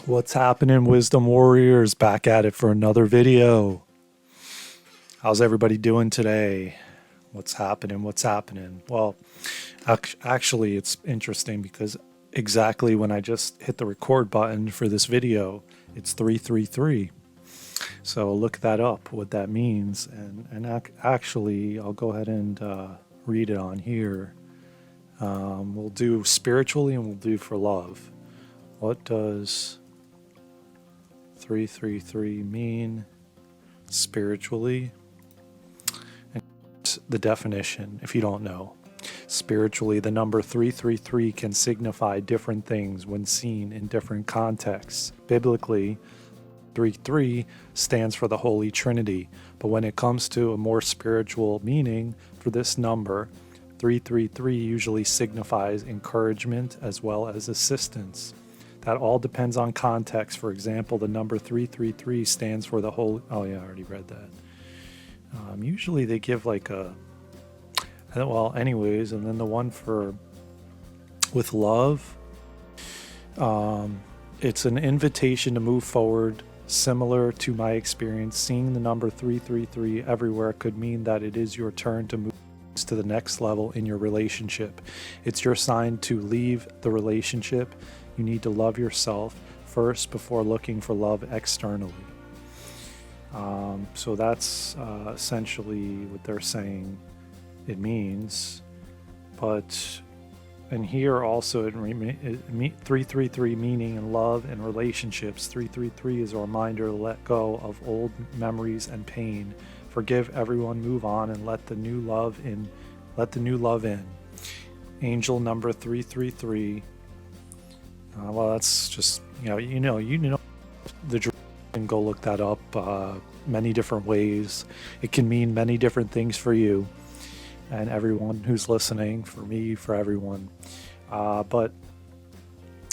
What's happening, Wisdom Warriors? Back at it for another video. How's everybody doing today? What's happening? What's happening? Well, actually, it's interesting because exactly when I just hit the record button for this video, it's 333. So look that up, what that means. And actually, I'll go ahead and read it on here. We'll do spiritually and we'll do for love. What does 333 mean spiritually? And the definition, if you don't know. Spiritually, the number 333 can signify different things when seen in different contexts. Biblically, 33 stands for the Holy Trinity, but when it comes to a more spiritual meaning for this number, 333 usually signifies encouragement as well as assistance. That all depends on context. For example, the number 333 stands for the Holy... Oh yeah, I already read that. Usually they give like a... Well, anyways, and then the one for... with love, it's an invitation to move forward. Similar to my experience, seeing the number 333 everywhere could mean that it is your turn to move to the next level in your relationship. It's your sign to leave the relationship. You need to love yourself first before looking for love externally. So that's essentially what they're saying it means. But and here also 333 meaning in love and relationships. 333 is a reminder to let go of old memories and pain. Forgive everyone, move on, and let the new love in. Angel number 333. Well, that's just you know the you can go look that up. Many different ways. It can mean many different things for you and everyone who's listening. For me, for everyone. But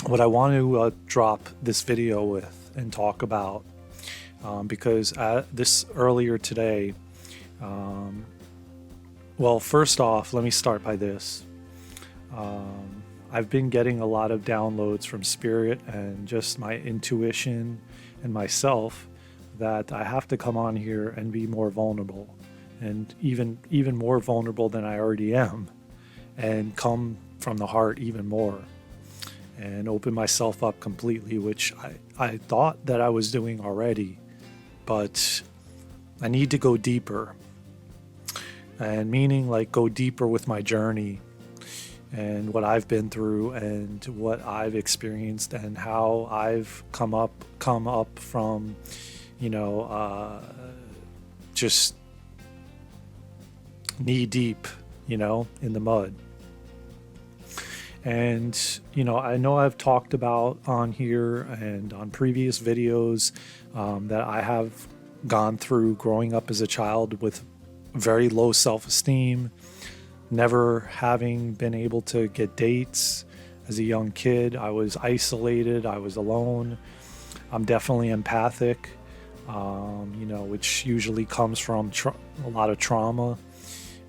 what I want to drop this video with and talk about. Because this earlier today, well, first off, let me start by this. I've been getting a lot of downloads from Spirit and just my intuition and myself that I have to come on here and be more vulnerable, and even more vulnerable than I already am, and come from the heart even more and open myself up completely, which I thought that I was doing already. But I need to go deeper, and meaning like go deeper with my journey and what I've been through and what I've experienced and how I've come up from, just knee deep, in the mud. And, I know I've talked about on here and on previous videos that I have gone through growing up as a child with very low self-esteem, never having been able to get dates as a young kid. I was isolated. I was alone. I'm definitely empathic, which usually comes from a lot of trauma.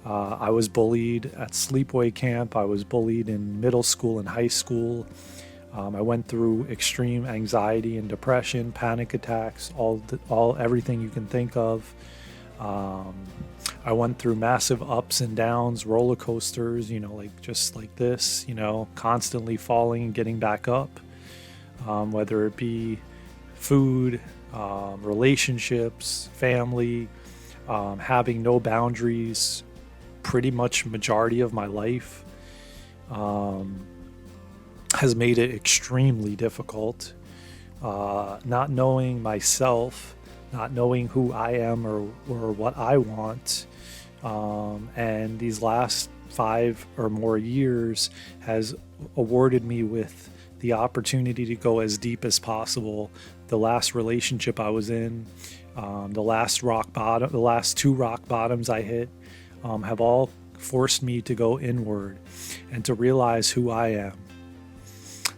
I was bullied at sleepaway camp. I was bullied in middle school and high school. I went through extreme anxiety and depression, panic attacks, everything you can think of. I went through massive ups and downs, roller coasters, just like this, constantly falling and getting back up, whether it be food, relationships, family, having no boundaries, pretty much majority of my life, has made it extremely difficult. Not knowing myself, not knowing who I am or what I want. And these last 5 or more years has awarded me with the opportunity to go as deep as possible. The last relationship I was in, the last 2 rock bottoms I hit, have all forced me to go inward and to realize who I am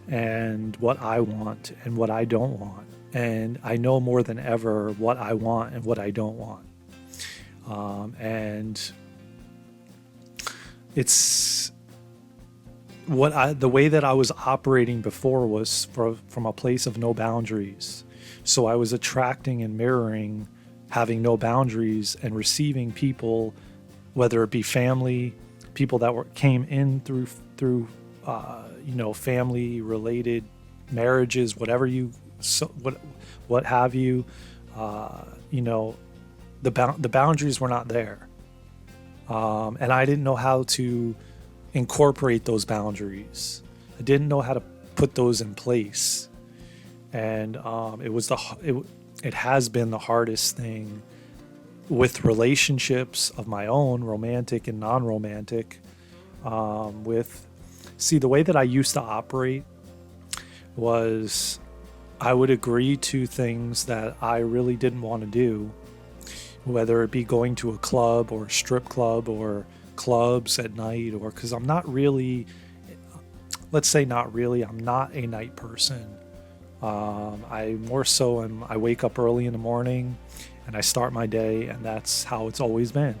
and what I want and what I don't want. And I know more than ever what I want and what I don't want. And it's the way that I was operating before was from a place of no boundaries. So I was attracting and mirroring having no boundaries and receiving people, whether it be family, people that came in through family related marriages, whatever what have you, you know, the boundaries were not there, and I didn't know how to incorporate those boundaries. I didn't know how to put those in place, and it has been the hardest thing with relationships of my own, romantic and non-romantic. The way that I used to operate was I would agree to things that I really didn't want to do, whether it be going to a club or a strip club or clubs at night, or because I'm not really, let's say not really, I'm not a night person. I more so I wake up early in the morning and I start my day, and that's how it's always been.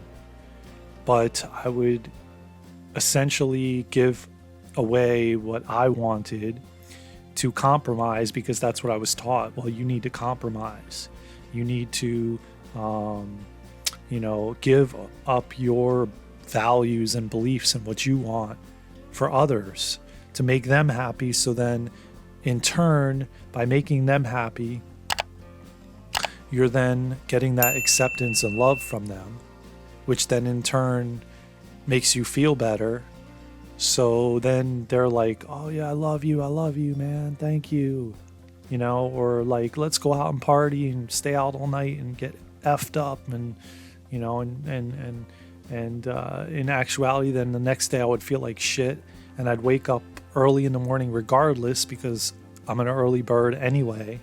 But I would essentially give away what I wanted to compromise, because that's what I was taught. Well, you need to compromise. You need to, give up your values and beliefs and what you want for others to make them happy. So then, in turn, by making them happy, you're then getting that acceptance and love from them, which then in turn makes you feel better. So then they're like, oh yeah, I love you, man, thank you. Or like, let's go out and party and stay out all night and get effed up, and in actuality, then the next day I would feel like shit, and I'd wake up early in the morning regardless, because I'm an early bird anyway,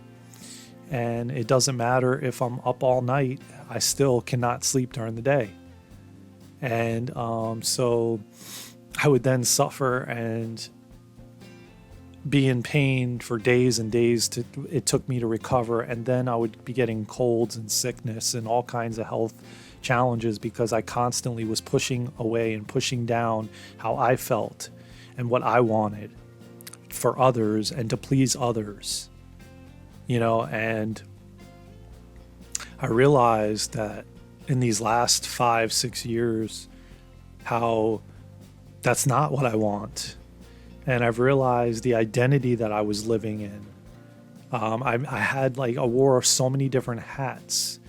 and it doesn't matter if I'm up all night, I still cannot sleep during the day. And so I would then suffer and be in pain for days and days. It took me to recover, and then I would be getting colds and sickness and all kinds of health challenges, because I constantly was pushing away and pushing down how I felt and what I wanted for others and to please others, and I realized that in these last 5-6 years how that's not what I want. And I've realized the identity that I was living in. I had like a war of so many different hats,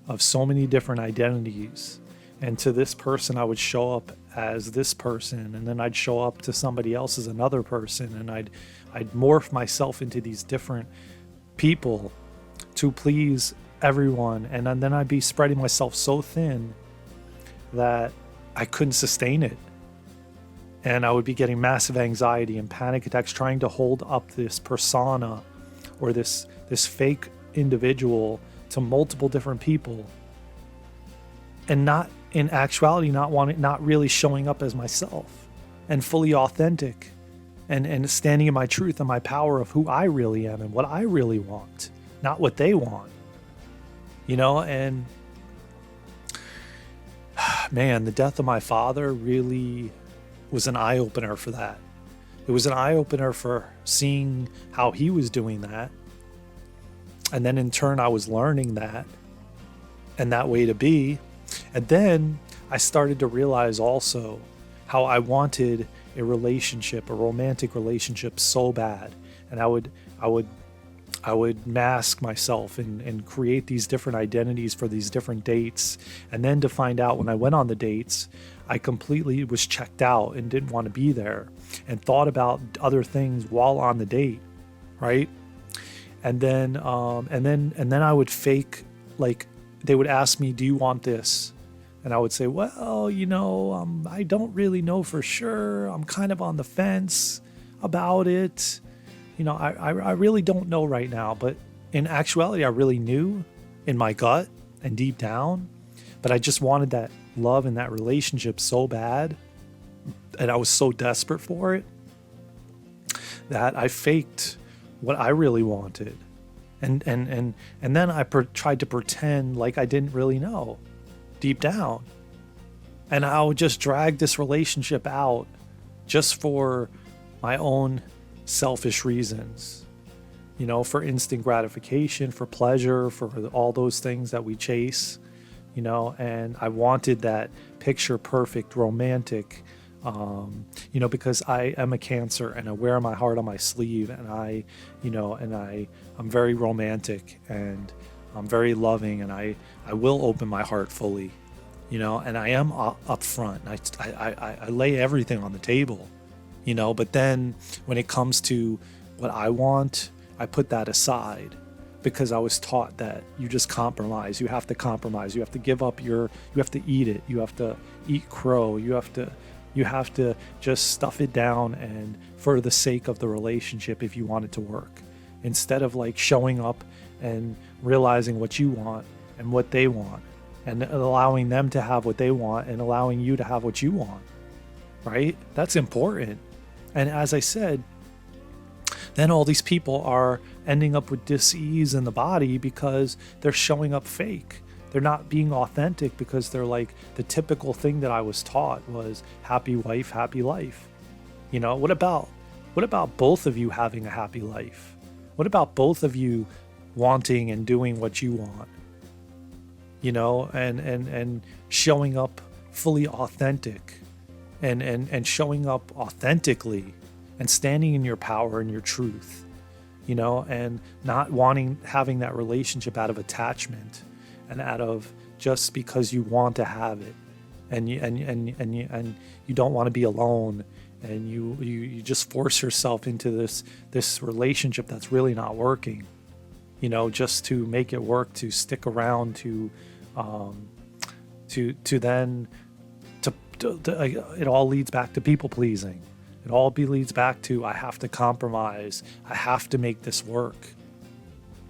of so many different identities. And to this person, I would show up as this person, and then I'd show up to somebody else as another person, and I'd morph myself into these different people to please everyone. And then I'd be spreading myself so thin that I couldn't sustain it. And I would be getting massive anxiety and panic attacks trying to hold up this persona or this fake individual to multiple different people, and not in actuality not really showing up as myself and fully authentic and standing in my truth and my power of who I really am and what I really want, not what they want. And man, the death of my father really was an eye-opener for that. It was an eye-opener for seeing how he was doing that. And then in turn, I was learning that and that way to be. And then I started to realize also how I wanted a relationship, a romantic relationship so bad. And I would mask myself and create these different identities for these different dates. And then to find out when I went on the dates, I completely was checked out and didn't want to be there, and thought about other things while on the date, right? And then I would fake, like, they would ask me, "Do you want this?" And I would say, "Well, I don't really know for sure. I'm kind of on the fence about it. I really don't know right now." But in actuality, I really knew in my gut and deep down, but I just wanted that love and that relationship so bad, and I was so desperate for it, that I faked what I really wanted. And then I tried to pretend like I didn't really know deep down. And I would just drag this relationship out just for my own selfish reasons, for instant gratification, for pleasure, for all those things that we chase, and I wanted that picture perfect romantic, because I am a Cancer and I wear my heart on my sleeve, and I'm very romantic, and I'm very loving, and I will open my heart fully, and I am up front. I lay everything on the table, but then when it comes to what I want, I put that aside, because I was taught that you just compromise. You have to compromise. You have to give up you have to eat it. You have to eat crow. You have to just stuff it down, and for the sake of the relationship, if you want it to work, instead of like showing up and realizing what you want and what they want, and allowing them to have what they want and allowing you to have what you want, right? That's important. And as I said, then all these people are ending up with dis-ease in the body because they're showing up fake. They're not being authentic, because they're like, the typical thing that I was taught was happy wife, happy life. What about both of you having a happy life? What about both of you wanting and doing what you want? And showing up fully authentic, and showing up authentically, and standing in your power and your truth, and not having that relationship out of attachment and out of just because you want to have it, and you don't want to be alone, and you just force yourself into this relationship that's really not working, just to make it work, to stick around, it all leads back to people pleasing. It all leads back to, I have to compromise. I have to make this work.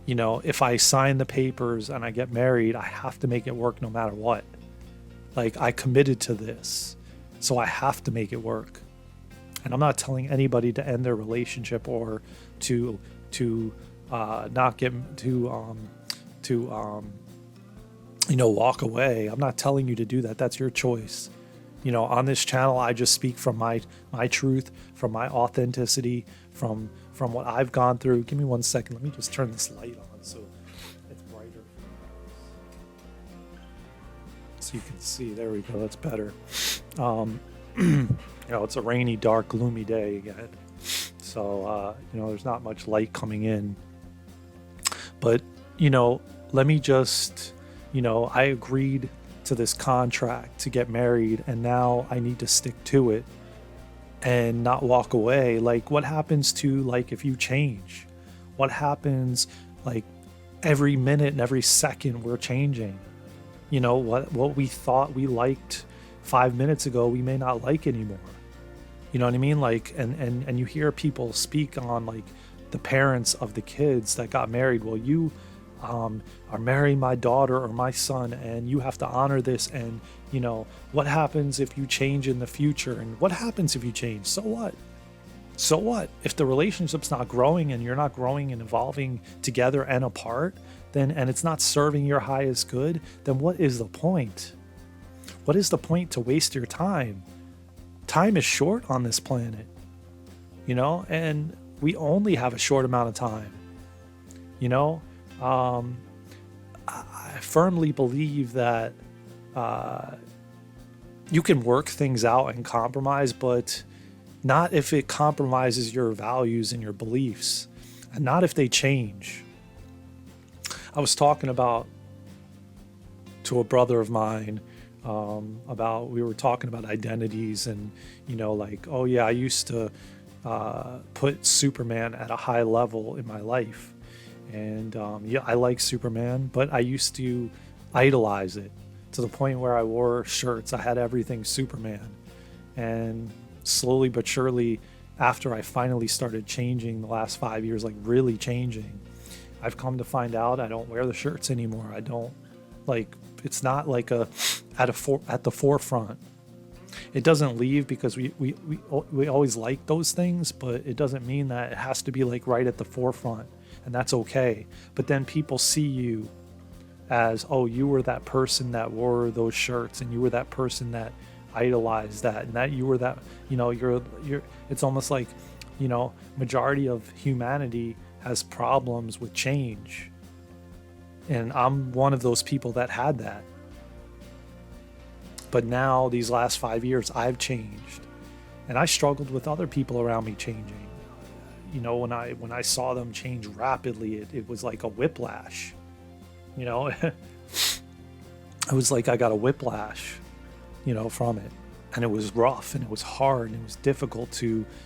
If I sign the papers and I get married, I have to make it work no matter what. Like, I committed to this, so I have to make it work. And I'm not telling anybody to end their relationship or to not get walk away. I'm not telling you to do that. That's your choice. On this channel, I just speak from my truth, from my authenticity, from what I've gone through. Give me 1 second. Let me just turn this light on so it's brighter, so you can see. There we go. That's better. It's a rainy, dark, gloomy day again. So, there's not much light coming in. But, let me just, I agreed to this contract to get married, and now I need to stick to it and not walk away. Like, what happens to, like, if you change? What happens, like, every minute and every second we're changing? What we thought we liked 5 minutes ago, we may not like anymore. You know what I mean? Like, and you hear people speak on, like, the parents of the kids that got married. Well, you are marrying my daughter or my son, and you have to honor this, and what happens if you change in the future, and what happens if you change? So what if the relationship's not growing, and you're not growing and evolving together and apart, and it's not serving your highest good? Then what is the point? What is the point to waste your time? Time is short on this planet, and we only have a short amount of time. I firmly believe that you can work things out and compromise, but not if it compromises your values and your beliefs, and not if they change. I was talking to a brother of mine we were talking about identities, and like, oh yeah, I used to put Superman at a high level in my life. And yeah, I like Superman, but I used to idolize it to the point where I wore shirts. I had everything Superman. And slowly but surely, after I finally started changing the last 5 years, like really changing, I've come to find out I don't wear the shirts anymore. I don't, like, it's not like at the forefront. It doesn't leave, because we always like those things, but it doesn't mean that it has to be like right at the forefront. And that's okay. But then people see you as, oh, you were that person that wore those shirts, and you were that person that idolized that, and that you were that, you're it's almost like, majority of humanity has problems with change. And I'm one of those people that had that. But now, these last 5 years, I've changed. And I struggled with other people around me changing. When I saw them change rapidly, it was like a whiplash. It was like I got a whiplash, from it. And it was rough and it was hard and it was difficult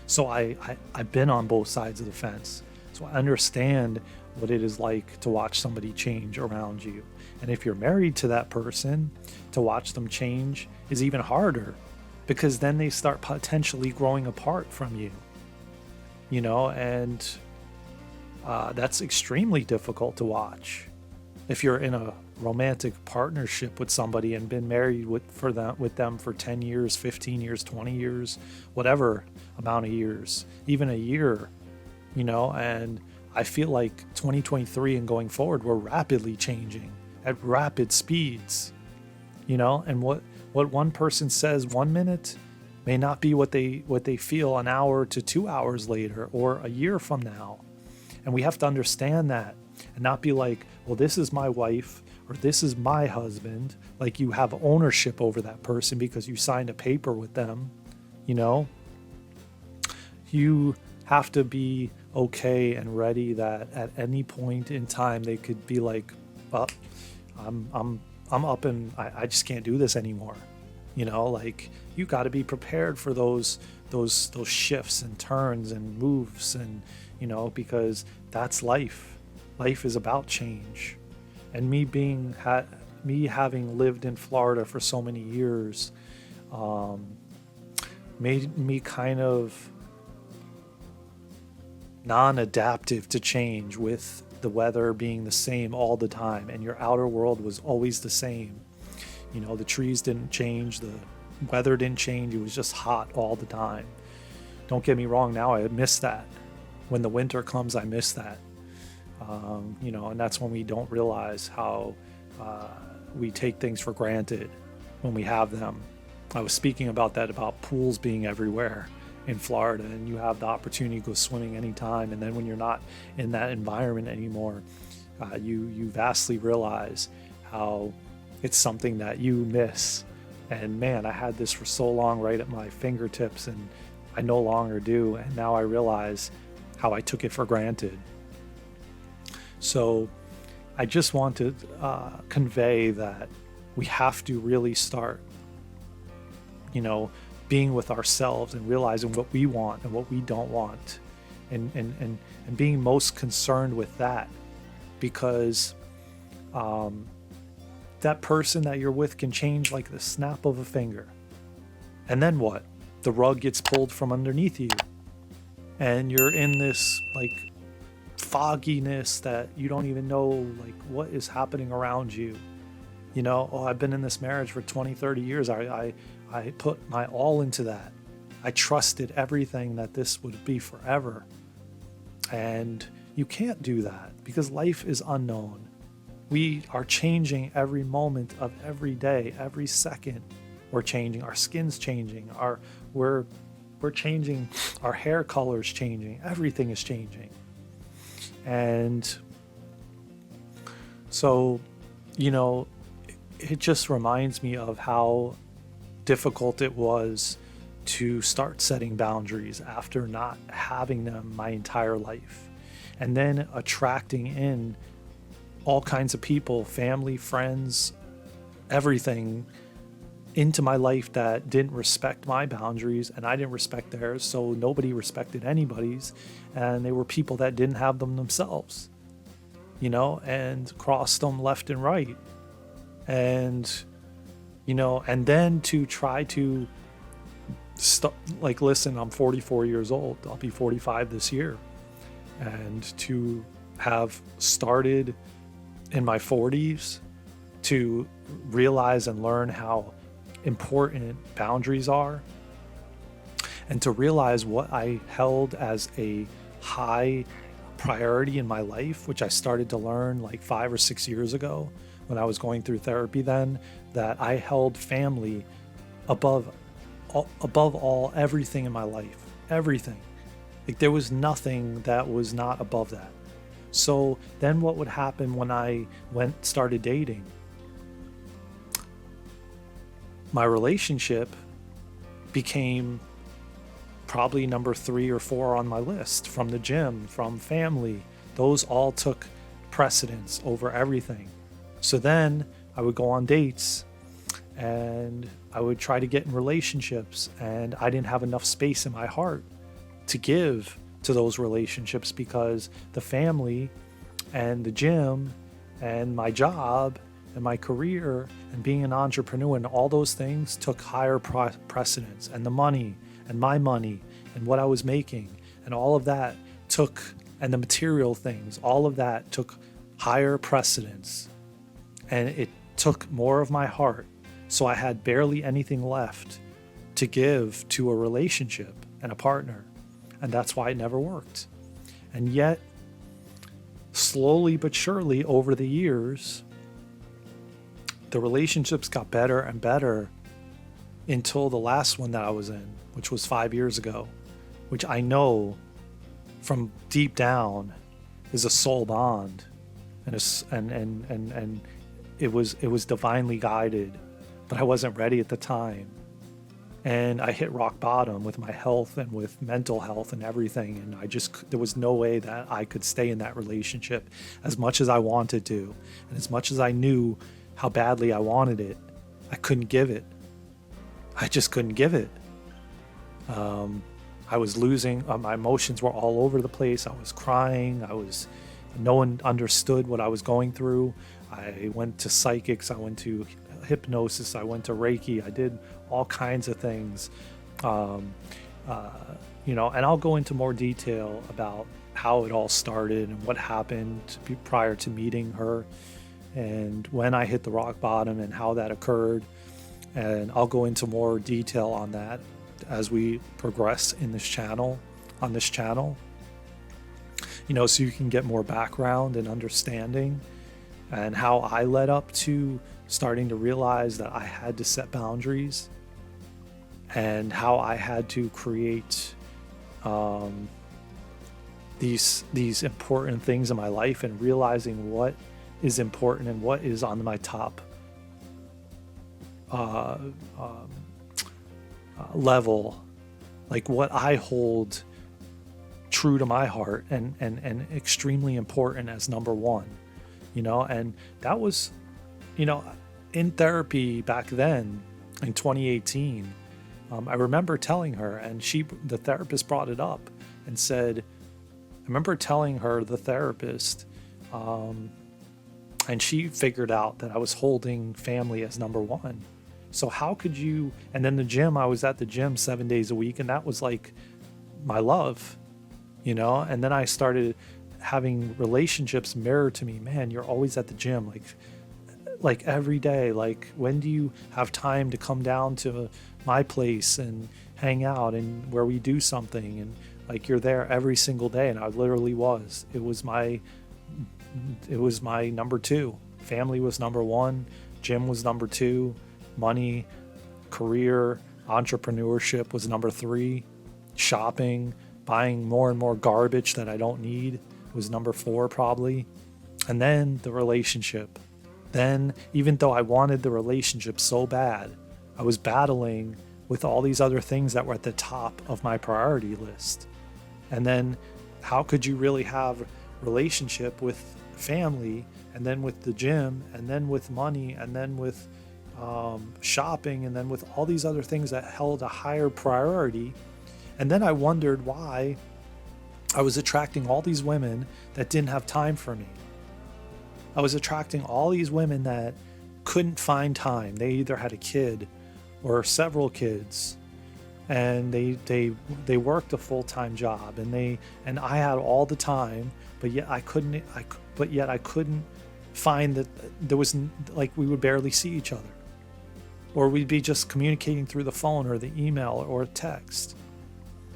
so I've been on both sides of the fence. So I understand what it is like to watch somebody change around you. And if you're married to that person, to watch them change is even harder, because then they start potentially growing apart from you, and that's extremely difficult to watch. If you're in a romantic partnership with somebody and been married with them for 10 years, 15 years, 20 years, whatever amount of years, even a year, and I feel like 2023 and going forward, we're rapidly changing at rapid speeds, and what one person says 1 minute may not be what they feel an hour to 2 hours later or a year from now. And we have to understand that and not be like, well, this is my wife or this is my husband. Like, you have ownership over that person because you signed a paper with them. You have to be okay and ready that at any point in time they could be like, well, I'm up and I just can't do this anymore. Like, you got to be prepared for those shifts and turns and moves, and because that's life. Life is about change. And me having lived in Florida for so many years made me kind of non-adaptive to change, with the weather being the same all the time and your outer world was always the same. The trees didn't change, the weather didn't change, it was just hot all the time. Don't get me wrong, now I miss that. When the winter comes, I miss that. And that's when we don't realize how we take things for granted when we have them. I was speaking about that, about pools being everywhere in Florida, and you have the opportunity to go swimming anytime. And then when you're not in that environment anymore, you vastly realize how it's something that you miss. And man, I had this for so long right at my fingertips, and I no longer do. And now I realize how I took it for granted. So I just want to convey that we have to really start, being with ourselves and realizing what we want and what we don't want, and being most concerned with that, because that person that you're with can change like the snap of a finger. And then what? The rug gets pulled from underneath you, and you're in this like fogginess that you don't even know like what is happening around you. I've been in this marriage for 20, 30 years. I put my all into that. I trusted everything that this would be forever. And you can't do that because life is unknown. We are changing every moment of every day, every second. We're changing. Our skin's changing. We're changing. Our hair color's changing. Everything is changing. And so, it just reminds me of how difficult it was to start setting boundaries after not having them my entire life, and then attracting in all kinds of people, family, friends, everything into my life that didn't respect my boundaries, and I didn't respect theirs, so nobody respected anybody's, and they were people that didn't have them themselves, and crossed them left and right. And and then to try to listen, I'm 44 years old, I'll be 45 this year, and to have started in my 40s to realize and learn how important boundaries are, and to realize what I held as a high priority in my life, which I started to learn like 5 or 6 years ago when I was going through therapy then, that I held family above all everything in my life, everything. Like there was nothing that was not above that. So then what would happen when I started dating? My relationship became probably number 3 or 4 on my list, from the gym, from family. Those all took precedence over everything. So then I would go on dates and I would try to get in relationships, and I didn't have enough space in my heart to give to those relationships because the family and the gym and my job and my career and being an entrepreneur and all those things took higher precedence, and the money and my money and what I was making and all of that took, and the material things, all of that took higher precedence, and it took more of my heart. So I had barely anything left to give to a relationship and a partner, and that's why it never worked. And yet, slowly but surely over the years, the relationships got better and better until the last one that I was in, which was 5 years ago, which I know from deep down is a soul bond, and it was divinely guided, but I wasn't ready at the time. And I hit rock bottom with my health and with mental health and everything, and there was no way that I could stay in that relationship as much as I wanted to, and as much as I knew how badly I wanted it. I couldn't give it. I just couldn't give it. I was losing, my emotions were all over the place. I was crying. No one understood what I was going through. I went to psychics. I went to hypnosis. I went to Reiki. I did all kinds of things. And I'll go into more detail about how it all started and what happened prior to meeting her, and when I hit the rock bottom and how that occurred. And I'll go into more detail on that as we progress in this channel, so you can get more background and understanding, and how I led up to starting to realize that I had to set boundaries, and how I had to create these important things in my life, and realizing what is important and what is on my top level, like what I hold true to my heart and extremely important as number one, and that was, in therapy back then in 2018. I remember telling her, and the therapist brought it up and said, I remember telling her, the therapist, and she figured out that I was holding family as number one. So how could you, and then the gym, I was at the gym 7 days a week, and that was like my love, and then I started having relationships mirror to me. Man, you're always at the gym, like every day. Like, when do you have time to come down to my place and hang out, and where we do something, and like you're there every single day. And I literally was. It was my number two. Family was number one, gym was number two, money, career, entrepreneurship was number three, shopping, buying more and more garbage that I don't need was number four probably, and then the relationship. Then, even though I wanted the relationship so bad, I was battling with all these other things that were at the top of my priority list. And then how could you really have relationship with family, and then with the gym, and then with money, and then with shopping, and then with all these other things that held a higher priority? And then I wondered why I was attracting all these women that didn't have time for me. I was attracting all these women that couldn't find time. They either had a kid or several kids, and they worked a full-time job, and I had all the time, but yet I couldn't find that there was, like, we would barely see each other, or we'd be just communicating through the phone or the email or text.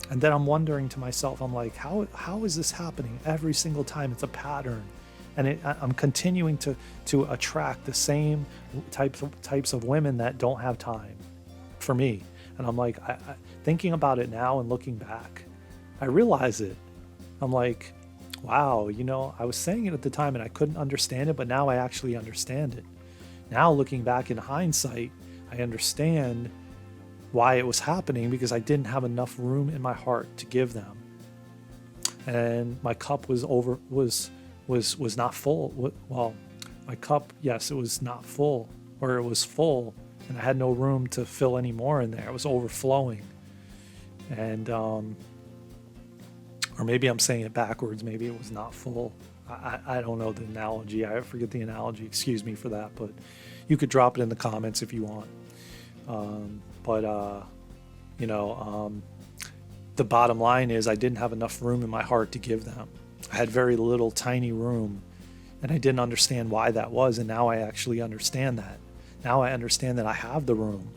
And then I'm wondering to myself, I'm like, how is this happening every single time? It's a pattern. And I'm continuing to attract the same types of women that don't have time for me. And I'm like, thinking about it now and looking back, I realize it. I'm like, wow, I was saying it at the time and I couldn't understand it, but now I actually understand it. Now, looking back in hindsight, I understand why it was happening, because I didn't have enough room in my heart to give them. And my cup was not full. Well, my cup, yes, it was not full, or it was full, and I had no room to fill any more in there. It was overflowing. And or maybe I'm saying it backwards. Maybe it was not full. I don't know the analogy. I forget the analogy. Excuse me for that, but you could drop it in the comments if you want. The bottom line is I didn't have enough room in my heart to give them. I had very little tiny room, and I didn't understand why that was. And now I actually understand that. Now I understand that I have the room,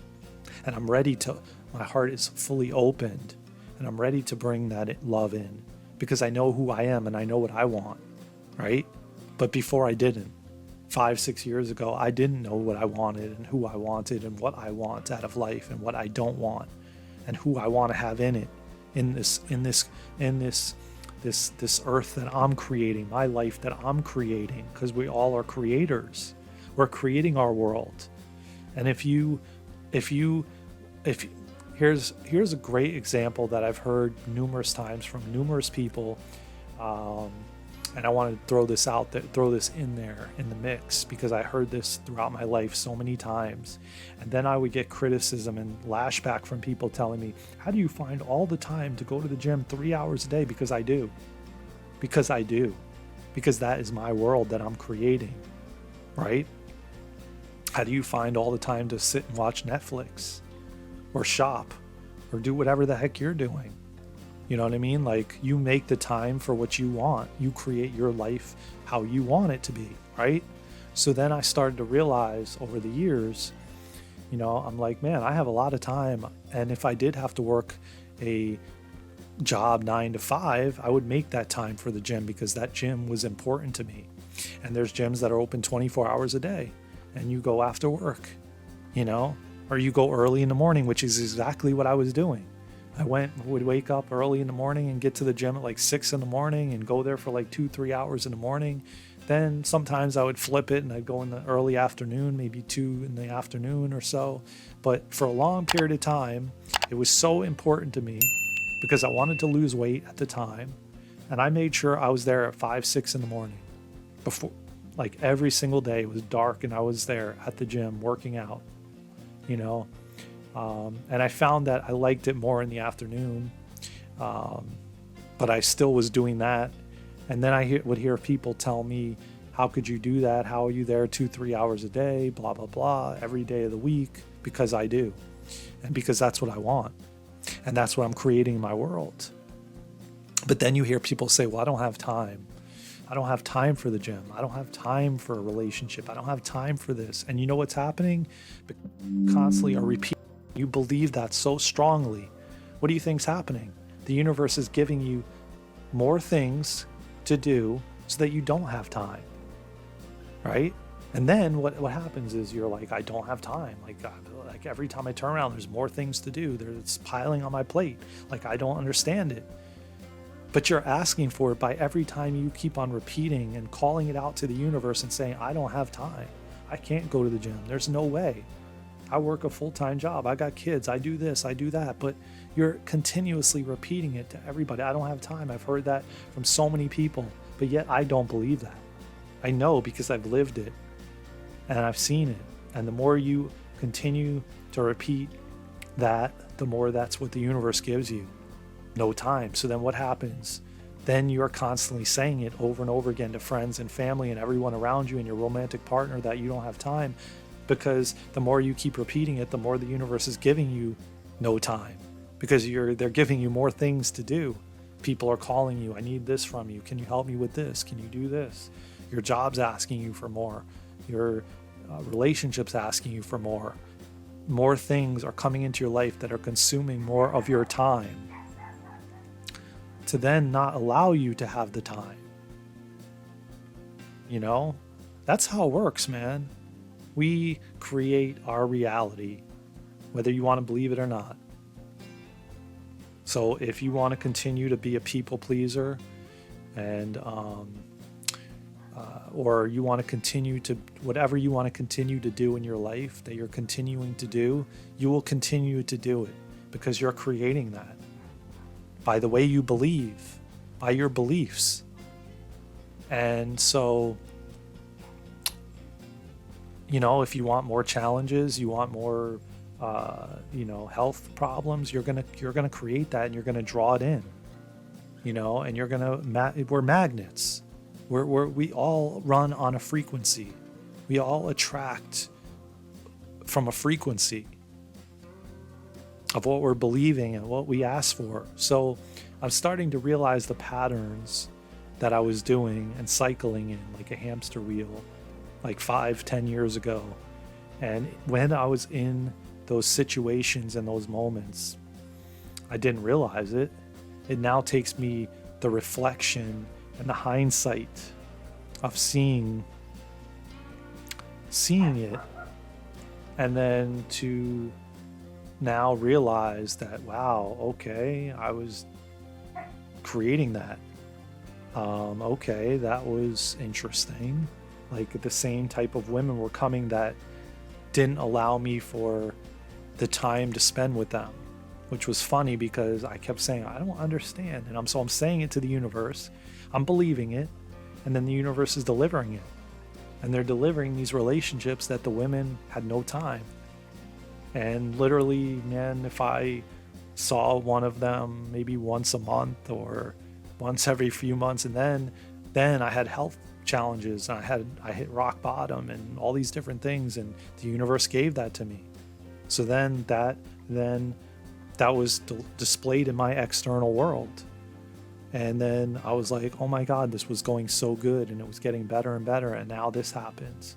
and I'm ready to, my heart is fully opened, and I'm ready to bring that love in, because I know who I am and I know what I want, right? But before I didn't. 5-6 years ago, I didn't know what I wanted and who I wanted and what I want out of life and what I don't want and who I want to have in it, in this earth that I'm creating, my life that I'm creating, because we all are creators. We're creating our world. And here's a great example that I've heard numerous times from numerous people, and I want to throw this in there in the mix, because I heard this throughout my life so many times. And then I would get criticism and lashback from people telling me, how do you find all the time to go to the gym 3 hours a day? Because I do. Because that is my world that I'm creating, right? How do you find all the time to sit and watch Netflix or shop or do whatever the heck you're doing? You know what I mean? Like, you make the time for what you want. You create your life how you want it to be, right? So then I started to realize over the years, I'm like, man, I have a lot of time. And if I did have to work a job 9 to 5, I would make that time for the gym, because that gym was important to me. And there's gyms that are open 24 hours a day, and you go after work, or you go early in the morning, which is exactly what I was doing. I would wake up early in the morning and get to the gym at like 6 in the morning and go there for like 2-3 hours in the morning. Then sometimes I would flip it and I'd go in the early afternoon, maybe 2 in the afternoon or so. But for a long period of time, it was so important to me, because I wanted to lose weight at the time. And I made sure I was there at 5-6 in the morning, before, like, every single day. It was dark and I was there at the gym working out, and I found that I liked it more in the afternoon, but I still was doing that. And then I would hear people tell me, how could you do that? How are you there 2-3 hours a day, blah, blah, blah, every day of the week? Because I do. And because that's what I want. And that's what I'm creating in my world. But then you hear people say, well, I don't have time. I don't have time for the gym. I don't have time for a relationship. I don't have time for this. And you know what's happening? Constantly are repeating. You believe that so strongly. What do you think's happening? The universe is giving you more things to do so that you don't have time, right? And then what happens is you're like, I don't have time. Like every time I turn around, there's more things to do. It's piling on my plate. Like, I don't understand it. But you're asking for it by every time you keep on repeating and calling it out to the universe and saying, I don't have time. I can't go to the gym. There's no way. I work a full-time job. I got kids. I do this. I do that. But you're continuously repeating it to everybody. I don't have time. I've heard that from so many people, but yet I don't believe that. I know, because I've lived it and I've seen it. And the more you continue to repeat that, the more that's what the universe gives you. No time. So then what happens? Then you're constantly saying it over and over again to friends and family and everyone around you and your romantic partner that you don't have time. Because the more you keep repeating it, the more the universe is giving you no time, because they're giving you more things to do. People are calling you, I need this from you. Can you help me with this? Can you do this? Your job's asking you for more. Your relationship's asking you for more. More things are coming into your life that are consuming more of your time, to then not allow you to have the time. That's how it works, man. We create our reality, whether you want to believe it or not. So if you want to continue to be a people pleaser, and or you want to continue to, whatever you want to continue to do in your life that you're continuing to do, you will continue to do it because you're creating that by the way you believe, by your beliefs. And so, you know, if you want more challenges, you want more health problems, you're gonna create that, and you're gonna draw it in, and you're gonna we're magnets. We all run on a frequency. We all attract from a frequency of what we're believing and what we ask for. So I'm starting to realize the patterns that I was doing and cycling in like a hamster wheel like 5-10 years ago. And when I was in those situations and those moments, I didn't realize it. It now takes me the reflection and the hindsight of seeing it, and then to now realize that, wow, okay, I was creating that. Okay, that was interesting. Like the same type of women were coming that didn't allow me for the time to spend with them, which was funny because I kept saying, I don't understand. And I'm saying it to the universe. I'm believing it. And then the universe is delivering it. And they're delivering these relationships that the women had no time. And literally, man, if I saw one of them maybe once a month or once every few months, and then I had health challenges, and I hit rock bottom and all these different things, and the universe gave that to me. So then that was displayed in my external world. And then I was like, oh my God, this was going so good and it was getting better and better, and now this happens.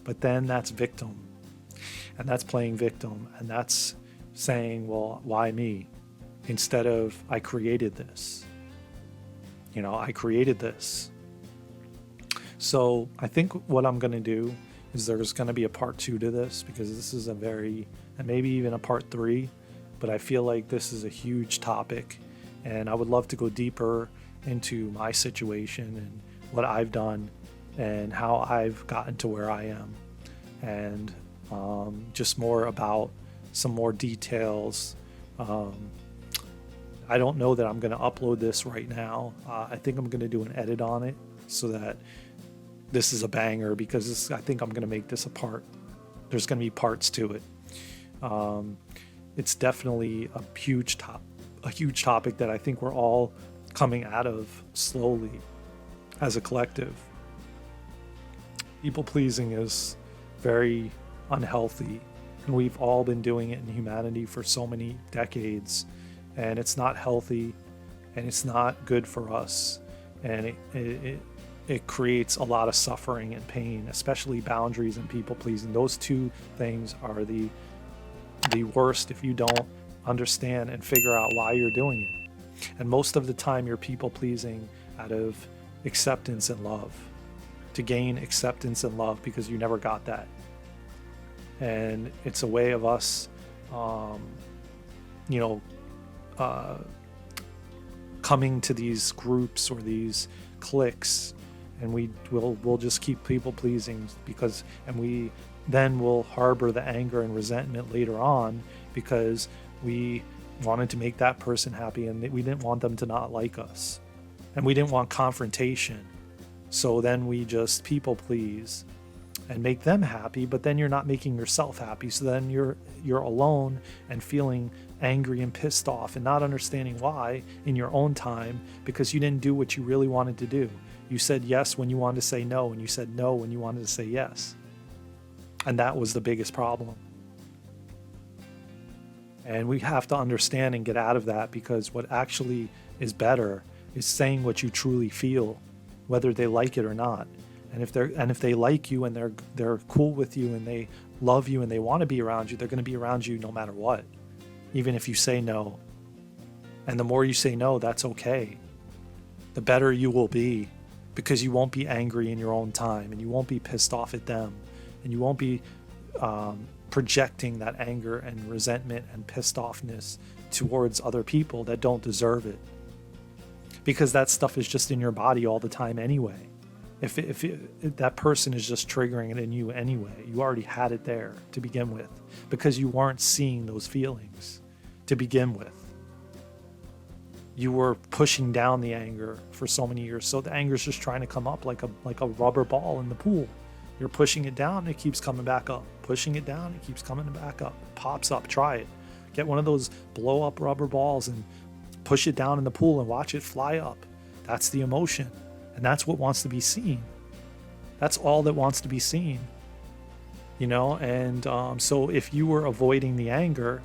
But then that's victim. And that's playing victim. And that's saying, well, why me? Instead of, I created this. I created this. So I think what I'm going to do is there's going to be a part 2 to this, because this is and maybe even a part 3, but I feel like this is a huge topic, and I would love to go deeper into my situation and what I've done and how I've gotten to where I am, and just more about some more details. I don't know that I'm going to upload this right now. I think I'm going to do an edit on it so that this is a banger, because I think I'm going to make this a part. There's going to be parts to it. It's definitely a huge topic that I think we're all coming out of slowly as a collective. People pleasing is very unhealthy, and we've all been doing it in humanity for so many decades, and it's not healthy, and it's not good for us, and it creates a lot of suffering and pain, especially boundaries and people pleasing. Those two things are the worst if you don't understand and figure out why you're doing it. And most of the time you're people pleasing out of acceptance and love, to gain acceptance and love, because you never got that. And it's a way of us coming to these groups or these cliques, and we'll just keep people pleasing, and we then will harbor the anger and resentment later on because we wanted to make that person happy, and we didn't want them to not like us, and we didn't want confrontation. So then we just people please and make them happy, but then you're not making yourself happy. So then you're alone and feeling angry and pissed off and not understanding why in your own time, because you didn't do what you really wanted to do. You said yes when you wanted to say no, and you said no when you wanted to say yes. And that was the biggest problem. And we have to understand and get out of that, because what actually is better is saying what you truly feel, whether they like it or not. And if they like you and they're cool with you and they love you and they want to be around you, they're going to be around you no matter what, even if you say no. And the more you say no, that's okay. The better you will be, because you won't be angry in your own time, and you won't be pissed off at them, and you won't be projecting that anger and resentment and pissed offness towards other people that don't deserve it, because that stuff is just in your body all the time anyway. If that person is just triggering it in you anyway, you already had it there to begin with, because you weren't seeing those feelings to begin with. You were pushing down the anger for so many years, so the anger is just trying to come up like a rubber ball in the pool. You're pushing it down, it keeps coming back up. Pushing it down, it keeps coming back up. It pops up. Try it. Get one of those blow up rubber balls and push it down in the pool and watch it fly up. That's the emotion. And that's what wants to be seen. That's all that wants to be seen. You know, and so if you were avoiding the anger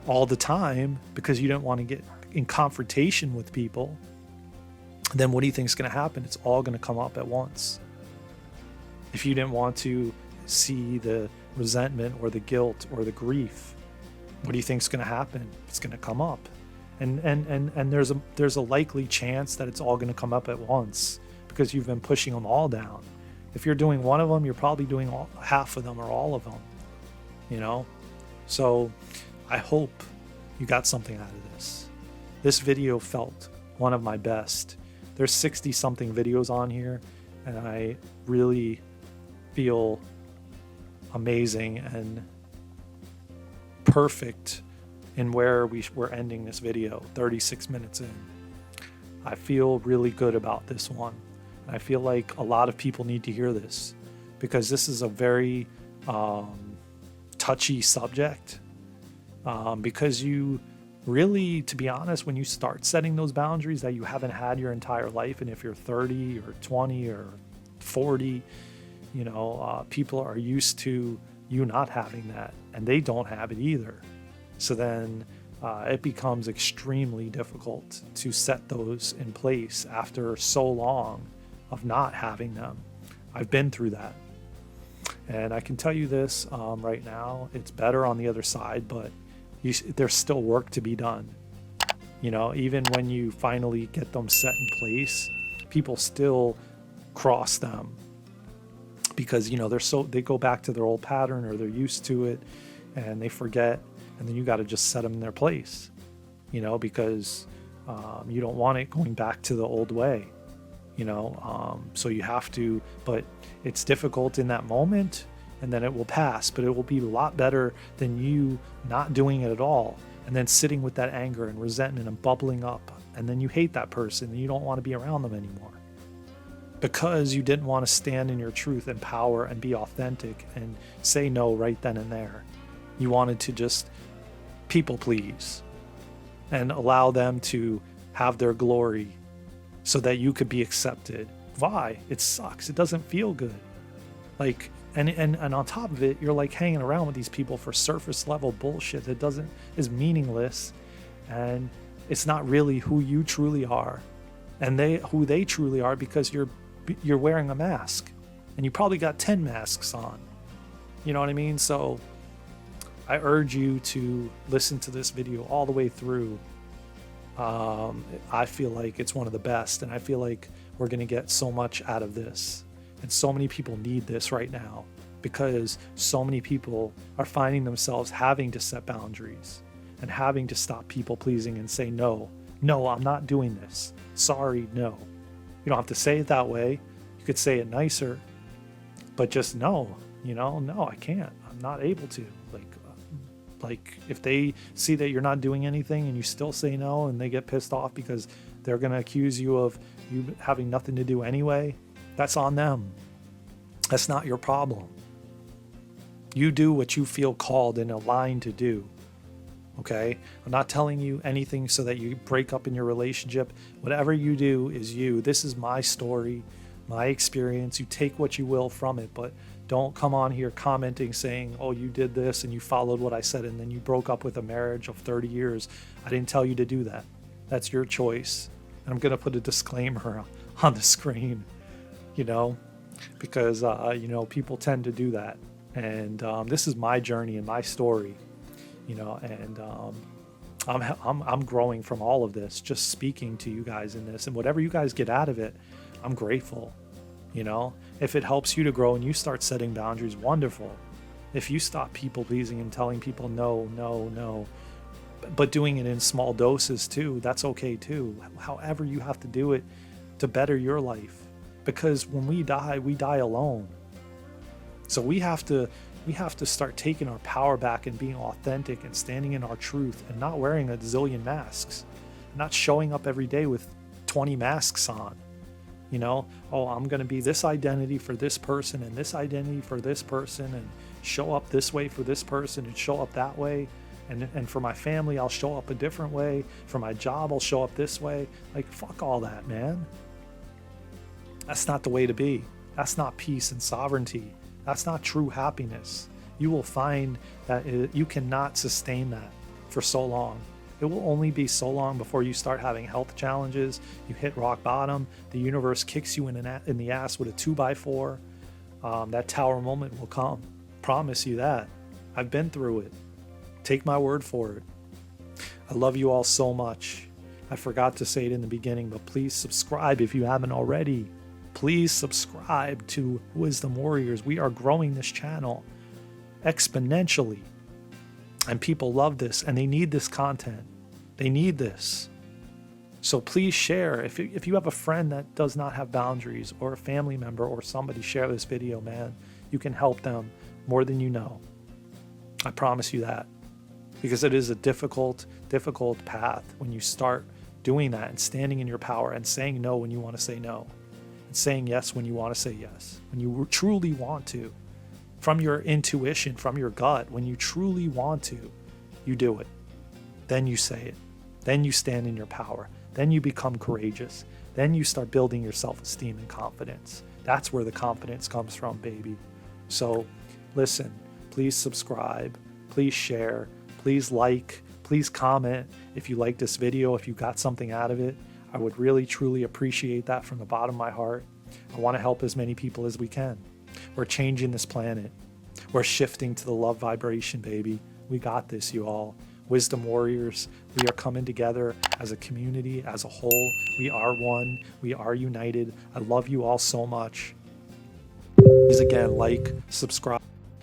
all the time because you didn't want to get in confrontation with people, then what do you think is going to happen? It's all going to come up at once. If you didn't want to see the resentment or the guilt or the grief, what do you think is going to happen? It's going to come up. And there's a likely chance that it's all going to come up at once because you've been pushing them all down. If you're doing one of them, you're probably doing half of them or all of them, you know? So I hope you got something out of this. This video felt one of my best. There's 60 something videos on here, and I really feel amazing and perfect in where we're ending this video, 36 minutes in. I feel really good about this one. I feel like a lot of people need to hear this because this is a very touchy subject, because you really, to be honest, when you start setting those boundaries that you haven't had your entire life, and if you're 30 or 20 or 40, you know, people are used to you not having that, and they don't have it either. So then it becomes extremely difficult to set those in place after so long of not having them. I've been through that. And I can tell you this right now, it's better on the other side, but there's still work to be done. You know, even when you finally get them set in place, people still cross them because, you know, they go back to their old pattern, or they're used to it and they forget. And then you got to just set them in their place, you know, because you don't want it going back to the old way, you know. So you have to, but it's difficult in that moment, and then it will pass. But it will be a lot better than you not doing it at all, and then sitting with that anger and resentment and bubbling up, and then you hate that person and you don't want to be around them anymore because you didn't want to stand in your truth and power and be authentic and say no right then and there. You wanted to just people please and allow them to have their glory so that you could be accepted. Why? It sucks. It doesn't feel good. Like, and on top of it, you're like hanging around with these people for surface level bullshit that is meaningless, and it's not really who you truly are, and who they truly are, because you're wearing a mask, and you probably got 10 masks on. You know what I mean? So I urge you to listen to this video all the way through. I feel like it's one of the best, and I feel like we're going to get so much out of this. And so many people need this right now, because so many people are finding themselves having to set boundaries and having to stop people pleasing and say, no, I'm not doing this. Sorry, no. You don't have to say it that way. You could say it nicer, but just no, you know, no, I can't. I'm not able to. Like if they see that you're not doing anything and you still say no, and they get pissed off because they're going to accuse you of you having nothing to do anyway, that's on them. That's not your problem. You do what you feel called and aligned to do. Okay? I'm not telling you anything so that you break up in your relationship. Whatever you do is you. This is my story, my experience. You take what you will from it, but don't come on here commenting saying, oh, you did this and you followed what I said and then you broke up with a marriage of 30 years. I didn't tell you to do that. That's your choice. And I'm going to put a disclaimer on the screen, you know, because, you know, people tend to do that. And this is my journey and my story, you know, and I'm growing from all of this, just speaking to you guys in this. And whatever you guys get out of it, I'm grateful. You know, if it helps you to grow and you start setting boundaries, wonderful. If you stop people pleasing and telling people no, but doing it in small doses too, that's okay too. However you have to do it to better your life, because when we die alone. So we have to start taking our power back and being authentic and standing in our truth and not wearing a zillion masks, not showing up every day with 20 masks on. You know, oh, I'm going to be this identity for this person and this identity for this person, and show up this way for this person and show up that way. And for my family, I'll show up a different way. For my job, I'll show up this way. Like, fuck all that, man. That's not the way to be. That's not peace and sovereignty. That's not true happiness. You will find that you cannot sustain that for so long. It will only be so long before you start having health challenges. You hit rock bottom. The universe kicks you in the ass with a 2x4. That tower moment will come. Promise you that. I've been through it. Take my word for it. I love you all so much. I forgot to say it in the beginning, but please subscribe if you haven't already. Please subscribe to Wisdom Warriors. We are growing this channel exponentially. And people love this, and they need this content. They need this. So please share. If you have a friend that does not have boundaries, or a family member or somebody, share this video, man. You can help them more than you know. I promise you that. Because it is a difficult path when you start doing that and standing in your power and saying no when you want to say no. And saying yes when you want to say yes. When you truly want to. From your intuition, from your gut, when you truly want to, you do it. Then you say it. Then you stand in your power. Then you become courageous. Then you start building your self-esteem and confidence. That's where the confidence comes from, baby. So listen, please subscribe, please share, please like, please comment if you like this video, if you got something out of it. I would really, truly appreciate that from the bottom of my heart. I want to help as many people as we can. We're changing this planet. We're shifting to the love vibration, baby. We got this, you all. Wisdom Warriors, we are coming together as a community, as a whole. We are one. We are united. I love you all so much. Please, again, like, subscribe,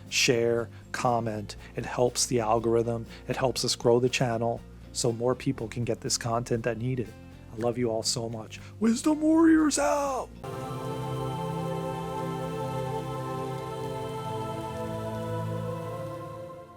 share, comment. It helps the algorithm. It helps us grow the channel so more people can get this content that need it. I love you all so much. Wisdom Warriors out!